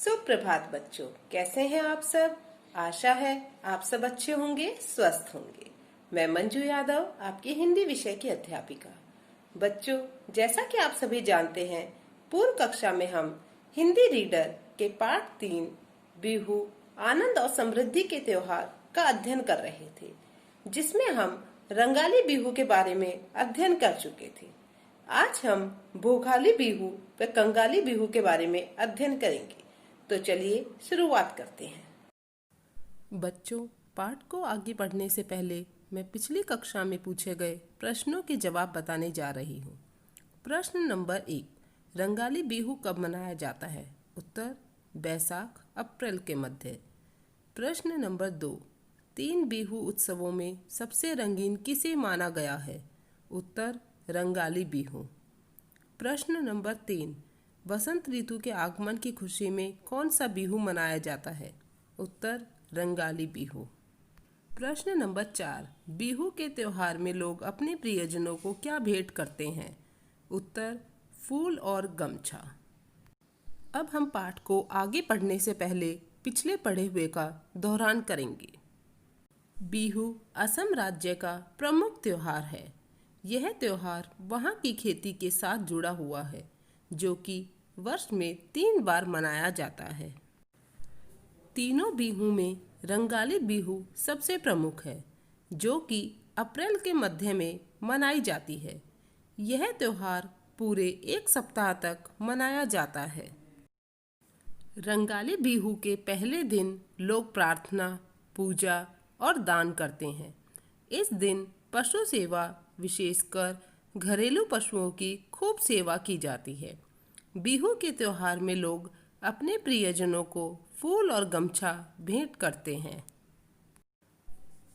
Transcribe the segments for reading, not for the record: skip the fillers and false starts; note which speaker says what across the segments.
Speaker 1: सुप्रभात बच्चों, कैसे हैं आप सब। आशा है आप सब अच्छे होंगे, स्वस्थ होंगे। मैं मंजू यादव, आपकी हिंदी विषय की अध्यापिका। बच्चों, जैसा कि आप सभी जानते हैं, पूर्व कक्षा में हम हिंदी रीडर के पाठ 3 बिहू आनंद और समृद्धि के त्योहार का अध्ययन कर रहे थे, जिसमें हम रंगाली बिहू के बारे में अध्ययन कर चुके थे। आज हम भोगाली बिहू व कंगाली बिहू के बारे में अध्ययन करेंगे। तो चलिए शुरुआत करते हैं। बच्चों, पाठ को आगे बढ़ने से पहले मैं पिछली कक्षा में पूछे गए प्रश्नों के जवाब बताने जा रही हूँ। प्रश्न नंबर 1, रंगाली बिहू कब मनाया जाता है? उत्तर, बैसाख अप्रैल के मध्य। प्रश्न नंबर 2, 3 बिहू उत्सवों में सबसे रंगीन किसे माना गया है? उत्तर, रंगाली बिहू। प्रश्न नंबर 3, बसंत ऋतु के आगमन की खुशी में कौन सा बिहू मनाया जाता है? उत्तर, रंगाली बिहू। प्रश्न नंबर 4, बिहू के त्योहार में लोग अपने प्रियजनों को क्या भेंट करते हैं? उत्तर, फूल और गमछा। अब हम पाठ को आगे पढ़ने से पहले पिछले पढ़े हुए का दोहरान करेंगे। बिहू असम राज्य का प्रमुख त्योहार है। यह त्योहार वहाँ की खेती के साथ जुड़ा हुआ है, जो कि वर्ष में 3 बार मनाया जाता है। तीनों बिहू में रंगाली बिहू सबसे प्रमुख है, जो कि अप्रैल के मध्य में मनाई जाती है। यह त्योहार पूरे 1 सप्ताह तक मनाया जाता है। रंगाली बिहू के पहले दिन लोग प्रार्थना, पूजा और दान करते हैं। इस दिन पशु सेवा, विशेषकर घरेलू पशुओं की खूब सेवा की जाती है। बिहू के त्योहार में लोग अपने प्रियजनों को फूल और गमछा भेंट करते हैं।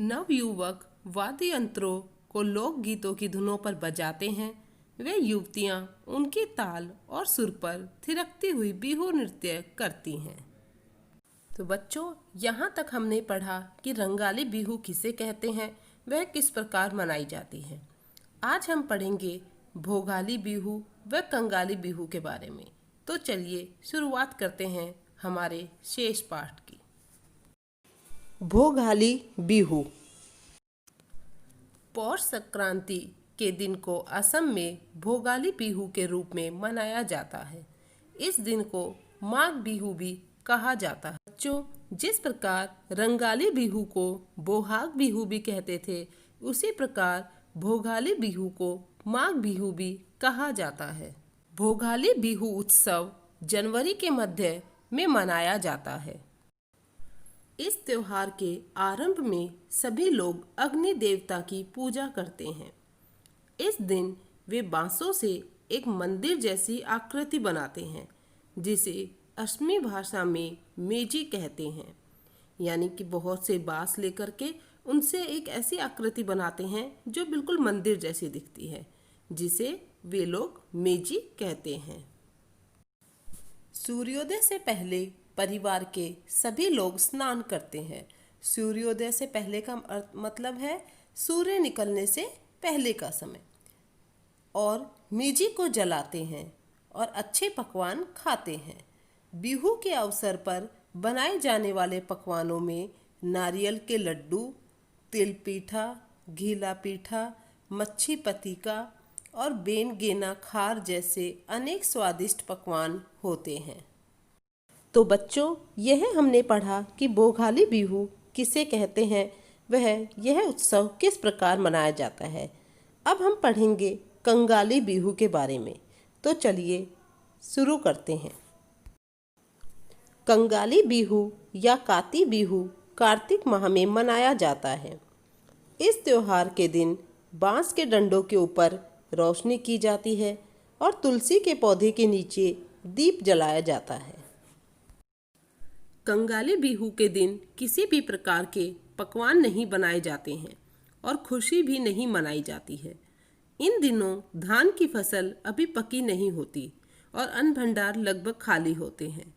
Speaker 1: नवयुवक वाद्य यंत्रों को लोकगीतों की धुनों पर बजाते हैं। वे युवतियां उनकी ताल और सुर पर थिरकती हुई बिहू नृत्य करती हैं। तो बच्चों, यहाँ तक हमने पढ़ा कि रंगाली बिहू किसे कहते हैं, वह किस प्रकार मनाई जाती है। आज हम पढ़ेंगे भोगाली बिहू व कंगाली बिहू के बारे में। तो चलिए शुरुआत करते हैं हमारे शेष पाठ की। भोगाली बिहू। पौष संक्रांति के दिन को असम में भोगाली बिहू के रूप में मनाया जाता है। इस दिन को माघ बिहू भी कहा जाता है। बच्चों, जिस प्रकार रंगाली बिहू को बोहाग बिहू भी कहते थे, उसी प्रकार भोगाली बिहू को माघ बिहू भी कहा जाता है। भोगाली बिहू उत्सव जनवरी के मध्य में मनाया जाता है। इस त्योहार के आरंभ में सभी लोग अग्नि देवता की पूजा करते हैं। इस दिन वे बांसों से एक मंदिर जैसी आकृति बनाते हैं, जिसे असमी भाषा में मेजी कहते हैं। यानी कि बहुत से बांस लेकर के उनसे एक ऐसी आकृति बनाते हैं जो बिल्कुल मंदिर जैसी दिखती है, जिसे वे लोग मेजी कहते हैं। सूर्योदय से पहले परिवार के सभी लोग स्नान करते हैं। सूर्योदय से पहले का मतलब है सूर्य निकलने से पहले का समय। और मेजी को जलाते हैं और अच्छे पकवान खाते हैं। बिहू के अवसर पर बनाए जाने वाले पकवानों में नारियल के लड्डू, तिल पीठा, घीला पीठा, मच्छी पतीका और बेन गेना खार जैसे अनेक स्वादिष्ट पकवान होते हैं। तो बच्चों, यह हमने पढ़ा कि भोगाली बिहू किसे कहते हैं, वह यह उत्सव किस प्रकार मनाया जाता है। अब हम पढ़ेंगे कंगाली बिहू के बारे में। तो चलिए शुरू करते हैं। कंगाली बिहू या काती बिहू कार्तिक माह में मनाया जाता है। इस त्योहार के दिन बांस के डंडों के ऊपर रोशनी की जाती है और तुलसी के पौधे के नीचे दीप जलाया जाता है। कंगाली बिहू के दिन किसी भी प्रकार के पकवान नहीं बनाए जाते हैं और खुशी भी नहीं मनाई जाती है। इन दिनों धान की फसल अभी पकी नहीं होती और अन्न भंडार लगभग खाली होते हैं।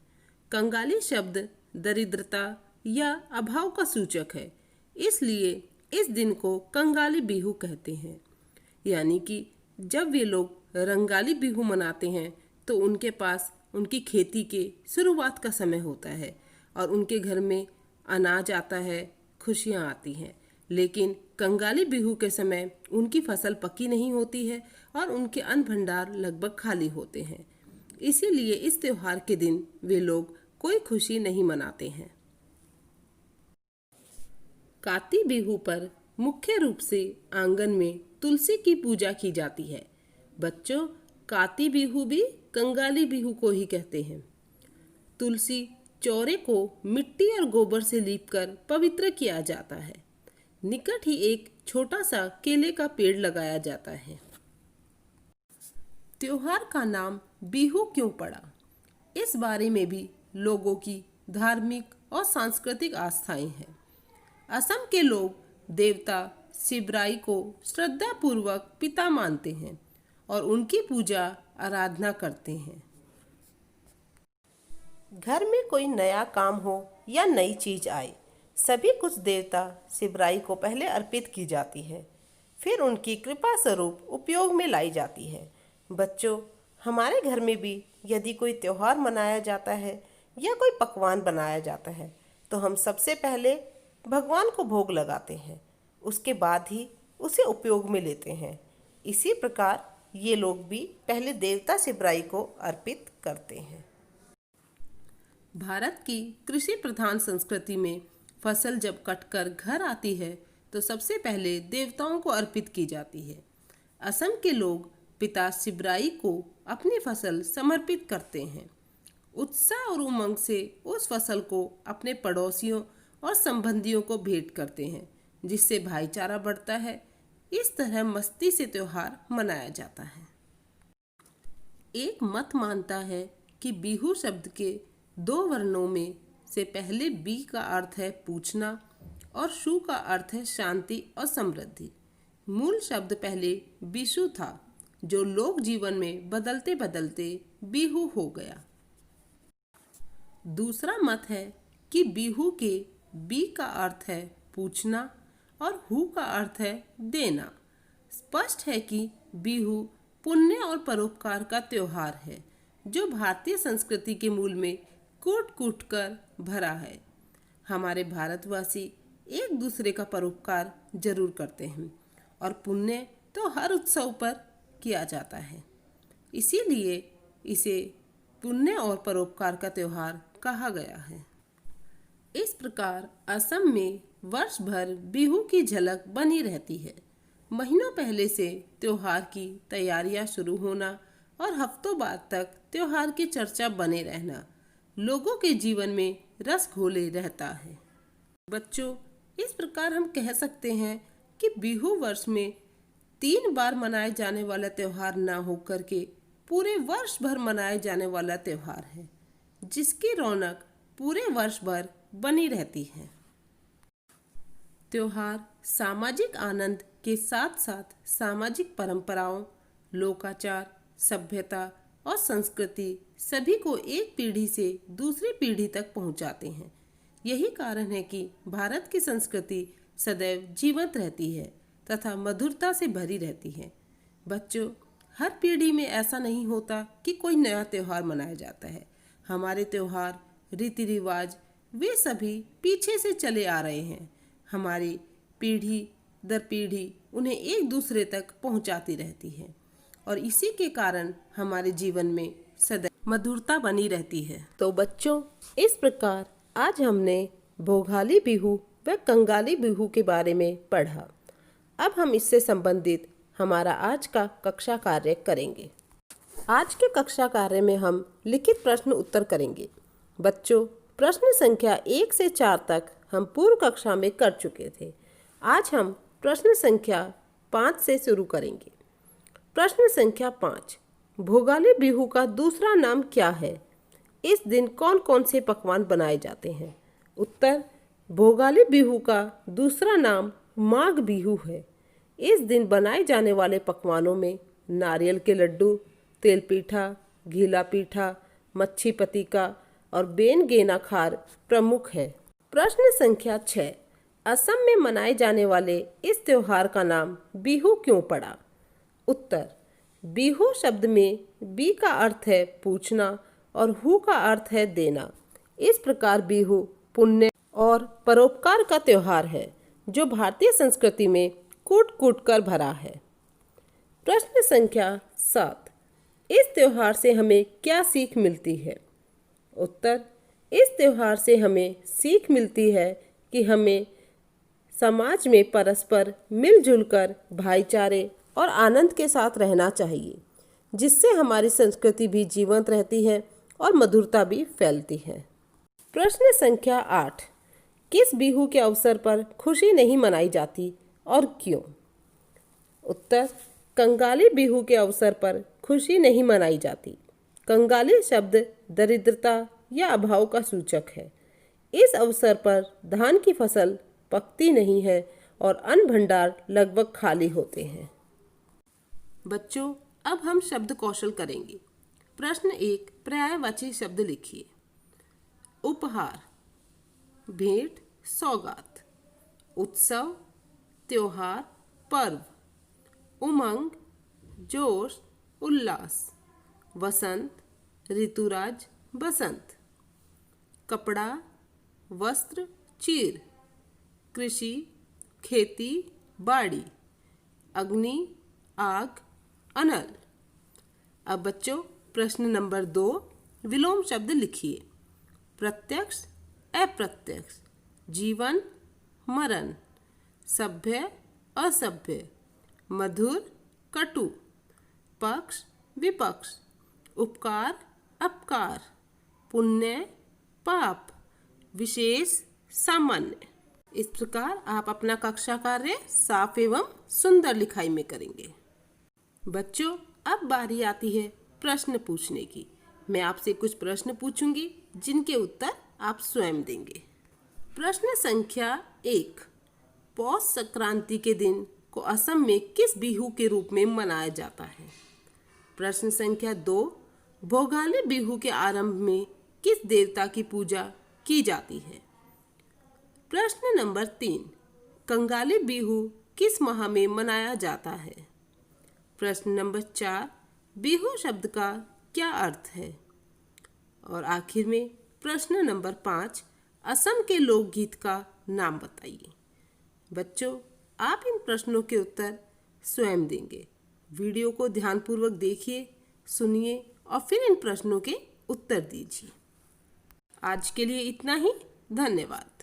Speaker 1: कंगाली शब्द दरिद्रता या अभाव का सूचक है, इसलिए इस दिन को कंगाली बिहू कहते हैं। यानी कि जब वे लोग रंगाली बिहू मनाते हैं तो उनके पास उनकी खेती के शुरुआत का समय होता है और उनके घर में अनाज आता है, खुशियाँ आती हैं। लेकिन कंगाली बिहू के समय उनकी फसल पकी नहीं होती है और उनके अन्न भंडार लगभग खाली होते हैं। इसीलिए इस त्योहार के दिन वे लोग कोई खुशी नहीं मनाते हैं। काती बिहू पर मुख्य रूप से आंगन में तुलसी की पूजा की जाती है। बच्चों, काती बिहू भी कंगाली बिहू को ही कहते हैं। तुलसी चौरे को मिट्टी और गोबर से लीपकर पवित्र किया जाता है। निकट ही एक छोटा सा केले का पेड़ लगाया जाता है। त्योहार का नाम बिहू क्यों पड़ा, इस बारे में भी लोगों की धार्मिक और सांस्कृतिक आस्थाएं हैं। असम के लोग देवता शिवराई को श्रद्धा पूर्वक पिता मानते हैं और उनकी पूजा आराधना करते हैं। घर में कोई नया काम हो या नई चीज आए, सभी कुछ देवता शिवराई को पहले अर्पित की जाती है, फिर उनकी कृपा स्वरूप उपयोग में लाई जाती है। बच्चों, हमारे घर में भी यदि कोई त्योहार मनाया जाता है या कोई पकवान बनाया जाता है तो हम सबसे पहले भगवान को भोग लगाते हैं, उसके बाद ही उसे उपयोग में लेते हैं। इसी प्रकार ये लोग भी पहले देवता शिवराई को अर्पित करते हैं। भारत की कृषि प्रधान संस्कृति में फसल जब कटकर घर आती है तो सबसे पहले देवताओं को अर्पित की जाती है। असम के लोग पिता शिवराई को अपनी फसल समर्पित करते हैं। उत्साह और उमंग से उस फसल को अपने पड़ोसियों और संबंधियों को भेंट करते हैं, जिससे भाईचारा बढ़ता है। इस तरह मस्ती से त्योहार मनाया जाता है। एक मत मानता है कि बिहू शब्द के 2 वर्णों में से पहले बी का अर्थ है पूछना और शू का अर्थ है शांति और समृद्धि। मूल शब्द पहले बिशु था, जो लोक जीवन में बदलते बदलते बिहू हो गया। दूसरा मत है कि बिहू के बी का अर्थ है पूछना और हु का अर्थ है देना। स्पष्ट है कि बिहू पुण्य और परोपकार का त्योहार है, जो भारतीय संस्कृति के मूल में कूट कूट कर भरा है। हमारे भारतवासी एक दूसरे का परोपकार जरूर करते हैं और पुण्य तो हर उत्सव पर किया जाता है। इसीलिए इसे पुण्य और परोपकार का त्योहार कहा गया है। इस प्रकार असम में वर्ष भर बिहू की झलक बनी रहती है। महीनों पहले से त्योहार की तैयारियां शुरू होना और हफ्तों बाद तक त्योहार की चर्चा बने रहना लोगों के जीवन में रस घोले रहता है। बच्चों, इस प्रकार हम कह सकते हैं कि बिहू वर्ष में 3 बार मनाए जाने वाला त्योहार न होकर के पूरे वर्ष भर मनाए जाने वाला त्योहार है, जिसकी रौनक पूरे वर्ष भर बनी रहती है। त्योहार सामाजिक आनंद के साथ साथ सामाजिक परंपराओं, लोकाचार, सभ्यता और संस्कृति सभी को एक पीढ़ी से दूसरी पीढ़ी तक पहुंचाते हैं। यही कारण है कि भारत की संस्कृति सदैव जीवंत रहती है तथा मधुरता से भरी रहती है। बच्चों, हर पीढ़ी में ऐसा नहीं होता कि कोई नया त्योहार मनाया जाता है। हमारे त्योहार, रीति रिवाज वे सभी पीछे से चले आ रहे हैं। हमारी पीढ़ी दर पीढ़ी उन्हें एक दूसरे तक पहुंचाती रहती है और इसी के कारण हमारे जीवन में सदैव मधुरता बनी रहती है। तो बच्चों, इस प्रकार आज हमने भोगाली बिहू व कंगाली बिहू के बारे में पढ़ा। अब हम इससे संबंधित हमारा आज का कक्षा कार्य करेंगे। आज के कक्षा कार्य में हम लिखित प्रश्न उत्तर करेंगे। बच्चों, प्रश्न संख्या 1 से 4 तक हम पूर्व कक्षा में कर चुके थे। आज हम प्रश्न संख्या 5 से शुरू करेंगे। प्रश्न संख्या 5, भोगाली बिहू का दूसरा नाम क्या है? इस दिन कौन कौन से पकवान बनाए जाते हैं? उत्तर, भोगाली बिहू का दूसरा नाम माघ बिहू है। इस दिन बनाए जाने वाले पकवानों में नारियल के लड्डू, तेल पीठा, घीला पीठा, मच्छी पतीका और बेन गेना खार प्रमुख है। प्रश्न संख्या 6, असम में मनाए जाने वाले इस त्योहार का नाम बिहू क्यों पड़ा? उत्तर, बिहू शब्द में बी का अर्थ है पूछना और हु का अर्थ है देना। इस प्रकार बिहू पुण्य और परोपकार का त्योहार है जो भारतीय संस्कृति में कूट कूट कर भरा है। प्रश्न संख्या 7, इस त्योहार से हमें क्या सीख मिलती है? उत्तर, इस त्योहार से हमें सीख मिलती है कि हमें समाज में परस्पर मिलजुल कर भाईचारे और आनंद के साथ रहना चाहिए, जिससे हमारी संस्कृति भी जीवंत रहती है और मधुरता भी फैलती है। प्रश्न संख्या 8, किस बिहू के अवसर पर खुशी नहीं मनाई जाती और क्यों? उत्तर, कंगाली बिहू के अवसर पर खुशी नहीं मनाई जाती। कंगाली शब्द दरिद्रता या अभाव का सूचक है। इस अवसर पर धान की फसल पकती नहीं है और अन्न भंडार लगभग खाली होते हैं। बच्चों, अब हम शब्द कौशल करेंगे। प्रश्न 1, पर्यायवाची शब्द लिखिए। उपहार, भेंट, सौगात। उत्सव, त्योहार, पर्व। उमंग, जोश, उल्लास। वसंत, ऋतुराज, बसंत। कपड़ा, वस्त्र, चीर। कृषि, खेती, बाड़ी। अग्नि, आग, अनल। अब बच्चों, प्रश्न नंबर 2, विलोम शब्द लिखिए। प्रत्यक्ष, अप्रत्यक्ष। जीवन, मरण। सभ्य, असभ्य। मधुर, कटु। पक्ष, विपक्ष। उपकार, अपकार। पुण्य, पाप। विशेष, सामान्य। इस प्रकार आप अपना कक्षा कार्य साफ एवं सुंदर लिखाई में करेंगे। बच्चों, अब बारी आती है प्रश्न पूछने की। मैं आपसे कुछ प्रश्न पूछूंगी जिनके उत्तर आप स्वयं देंगे। प्रश्न संख्या 1, पौष संक्रांति के दिन को असम में किस बिहू के रूप में मनाया जाता है? प्रश्न संख्या 2, भोगाली बिहू के आरंभ में किस देवता की पूजा की जाती है? प्रश्न नंबर 3, कंगाली बिहू किस माह में मनाया जाता है? प्रश्न नंबर 4, बिहू शब्द का क्या अर्थ है? और आखिर में प्रश्न नंबर 5, असम के लोकगीत का नाम बताइए। बच्चों, आप इन प्रश्नों के उत्तर स्वयं देंगे। वीडियो को ध्यानपूर्वक देखिए, सुनिए और फिर इन प्रश्नों के उत्तर दीजिए। आज के लिए इतना ही। धन्यवाद।